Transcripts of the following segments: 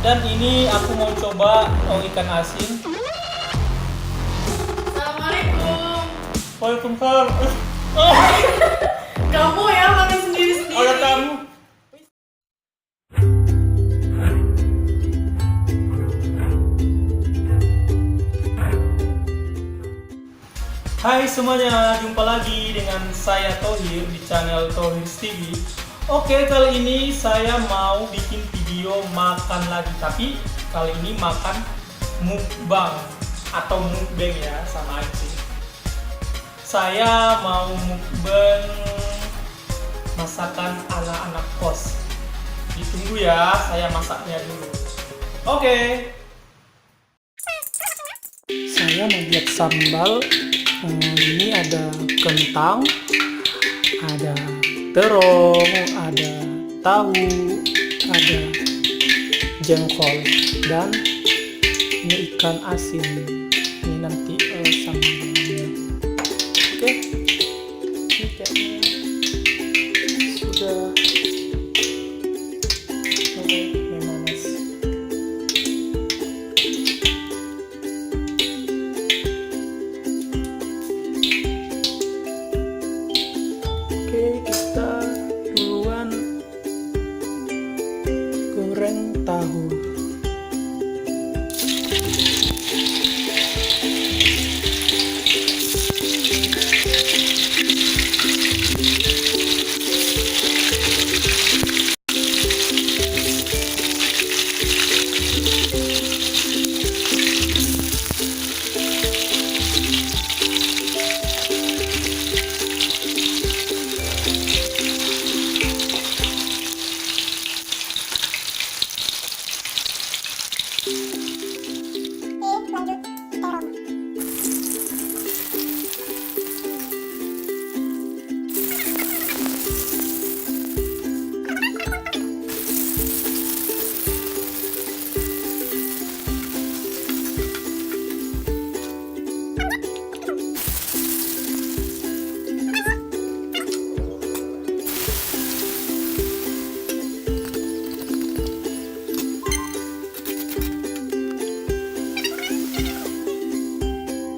Dan ini aku mau coba ikan asin. Assalamualaikum. Waalaikumsalam. Kamu ya makan sendiri-sendiri. Ada tamu. Hai semuanya, jumpa lagi dengan saya Thohir di channel Thohir TV. Oke, kali ini saya mau bikin video makan lagi, tapi kali ini makan mukbang atau mukbang ya, sama aja sih. Saya mau mukbang masakan ala anak kos. Ditunggu ya, saya masaknya dulu. Oke. Saya mau buat sambal. Ini ada kentang, ada terong, ada tahu, ada jengkol, dan ini ikan asin. Ini nanti sambalnya. Oke, ini kayaknya sudah mulai memanas. Oke, kita duluan goreng tahu.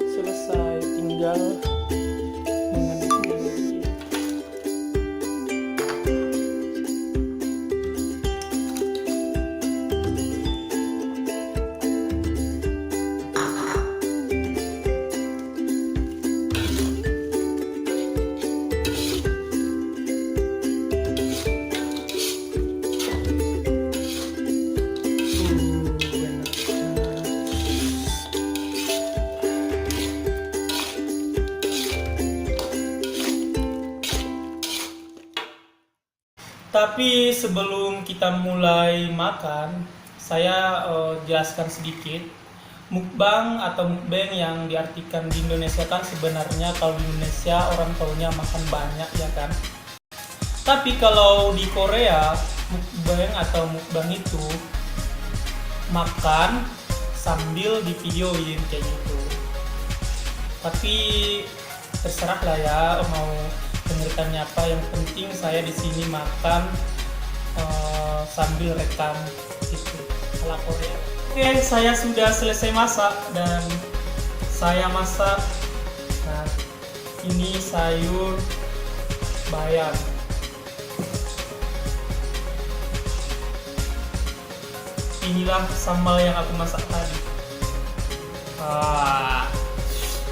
Selesai, tinggal mengaduknya lagi. Tapi sebelum kita mulai makan, saya jelaskan sedikit. Mukbang atau mukbang yang diartikan di Indonesia kan sebenarnya kalau di Indonesia orang taunya makan banyak ya kan. Tapi kalau di Korea, mukbang atau mukbang itu makan sambil divideoin kayak gitu. Tapi terserah lah ya mau penyebutannya apa, yang penting saya di sini makan sambil rekam gitu ala Korea. Oke, saya sudah selesai masak dan saya masak. Nah, ini sayur bayam. Inilah sambal yang aku masak tadi.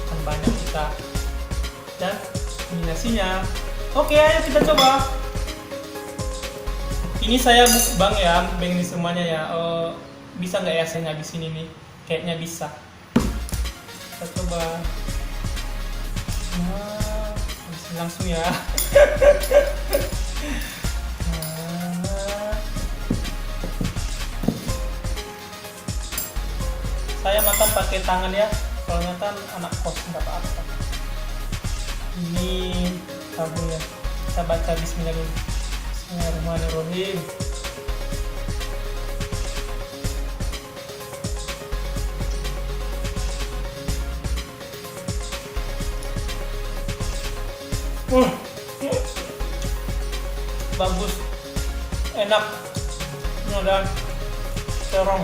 Kan banyak kita. Dan ini nasinya. Oke, ayo kita coba. Ini saya mukbang ya, mukbang ini semuanya ya. Bisa nggak ya saya ngabisin ini? Kayaknya bisa. Kita coba. Nah, habisin langsung ya. Saya makan pakai tangan ya, soalnya kan anak kos nggak apa-apa. Ini tahunya. Kita baca Bismillah dulu. Bismillahirrahmanirrahim. Bagus, enak. Dan kita terong.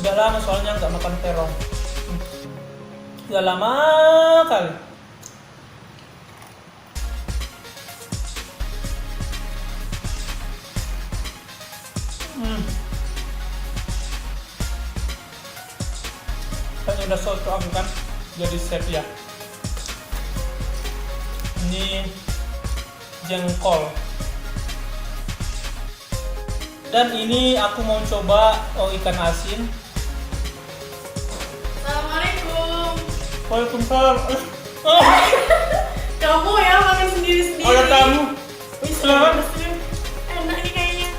Udah lama soalnya nggak makan terong. Udah lama kali. Kan udah soto aku kan jadi chef ya. Ini jengkol. Dan ini aku mau coba ikan asin. Assalamualaikum. Waalaikumsalam. Kamu ya makan sendiri-sendiri. Ada tamu. Wih, Silakan. enak nih kayaknya.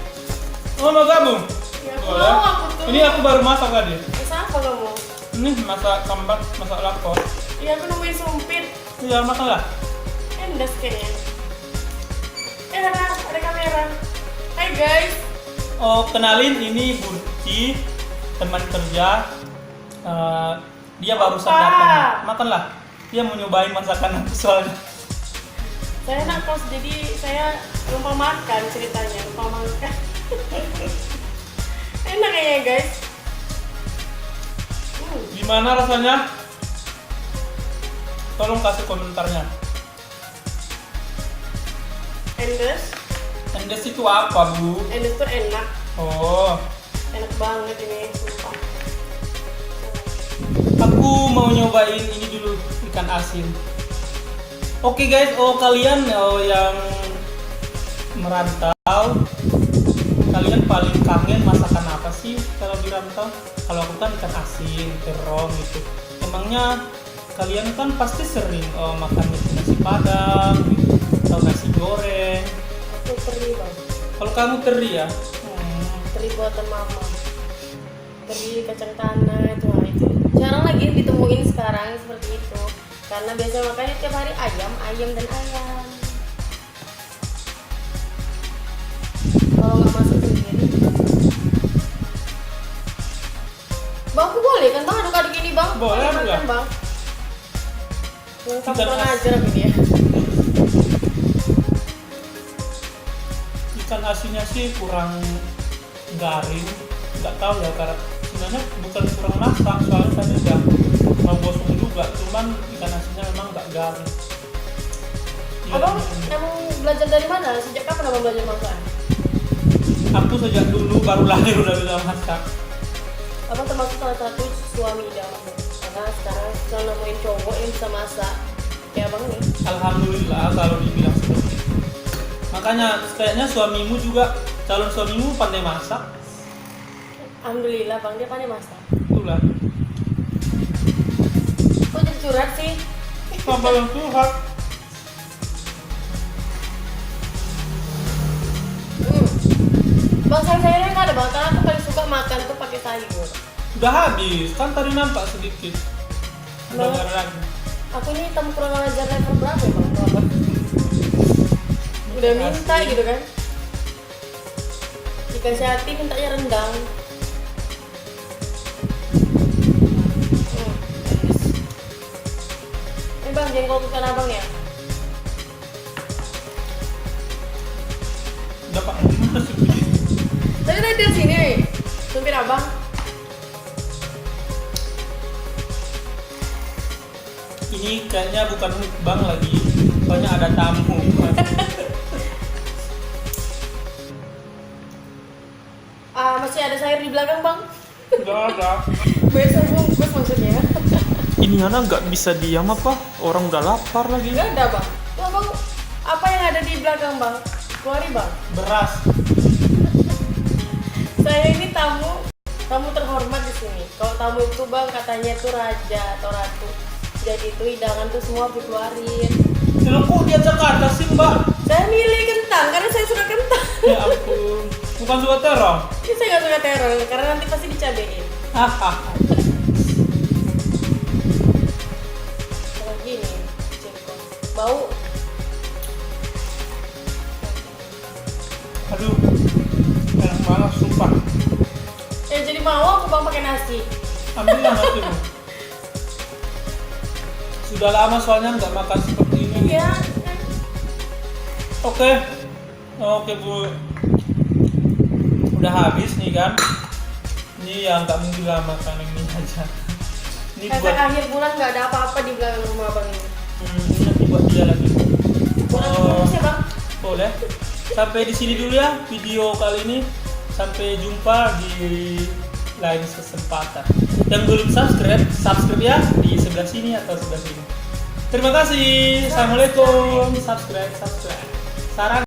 Oh, mau kamu? Ya aku Boleh. mau aku tuh. Ini aku baru masak tadi. Siapa kamu? Ini masak kambak, masak lapor. Iya aku nemuin sumpit. Ya makanlah. Endas kayaknya. Ada kamera. Hai guys. Oh, kenalin ini Burci, teman kerja. Dia barusan Opa. datang. Makanlah. Dia mau nyobain masakan aku soalnya. Saya anak kos jadi saya lupa makan ceritanya, lupa makan. Enak kayaknya guys. Gimana rasanya? Tolong kasih komentarnya. Endes. Endes itu apa, Bu? Endes tuh enak. Oh, Enak banget ini, sumpah. aku mau nyobain ini dulu, ikan asin. Oke guys, kalian yang merantau, kalian paling kangen masakan apa sih kalau di rantau? Kalau aku kan ikan asin, terong gitu. Emangnya kalian kan pasti sering makan nasi padang, gitu, atau nasi goreng. Aku teri bang. Kalau kamu teri ya? Teri buatan mama. Teri kacang tanah itu. Jarang lagi ditemuin sekarang seperti itu. Karena biasanya makannya tiap hari ayam dan ayam. Kalau nggak masak sendiri. Bang, aku boleh kan bang aduk-aduk ini bang? Boleh, Makan, boleh. bang. Yang kamu Ikan kurang asin. ajar aku dia. Ikan asinnya sih kurang garing, nggak tahu ya, karena sebenarnya bukan kurang masak, soalnya tadi udah mau gosong juga, cuman ikan asinnya memang nggak garing. Ya, Abang emang belajar dari mana? Sejak kapan abang belajar masak? aku sejak dulu baru lahir udah bisa masak. Abang termasuk salah satu suami idaman karena sekarang sudah nemuin cowok yang bisa masak kayak abang nih. Alhamdulillah kalau dibilang seperti itu. Makanya kayaknya suamimu juga, calon suamimu pandai masak. Alhamdulillah bang, dia pandai masak. Itulah. Kok jadi curhat sih? Apa yang Tuhan? Bang, sayur-sayurnya nggak ada bang, karena aku paling suka makan tuh pakai sayur. Udah habis, kan tadi nampak sedikit. Udah Bang. nggak ada lagi. Aku ini tamu kurang ajar level berapa ya bang? Berapa? Udah minta gitu kan? Dikasih hati mintanya rendang. Ini bang, jengkol kesukaan abang ya? Udah Pak, gimana sih? Tapi tadi di sini, supir abang. Ini kayaknya bukan mukbang lagi, soalnya ada tamu. Masih ada sayur di belakang bang? Udah ada. Besok bungkus maksudnya. Ini anak nggak bisa diam apa? Orang udah lapar lagi. Enggak ada bang. Tuh bang, apa yang ada di belakang bang? Keluarin bang. Beras. Saya ini tamu terhormat di sini. Kalau tamu itu bang katanya itu raja atau ratu. Jadi itu hidangan tuh semua harus dikeluarin. Loh kok dia Jakarta sih Mbak? Saya milih kentang karena saya suka kentang. Ya ampun, bukan suka terong. Ini saya nggak suka terong karena nanti pasti dicabein. Hahaha. Kayak gini, jengkol. Bau. Aduh, enak banget sumpah. Jadi mau aku bang pakai nasi. Ambillah nasi Bu. Sudah lama soalnya nggak makan seperti ini. Iya. Oke, oke Bu. Udah habis nih kan? Ini yang nggak mungkin lah makan ini aja. Ini Efek buat akhir bulan nggak ada apa-apa di belakang rumah abang ini. ini nanti buat dia lagi. Kurang Oh, ya bang. boleh. Sampai di sini dulu ya video kali ini. Sampai jumpa di lain kesempatan. Yang belum subscribe ya di sebelah sini atau sebelah sini. Terima kasih. Assalamualaikum. Subscribe. Saran.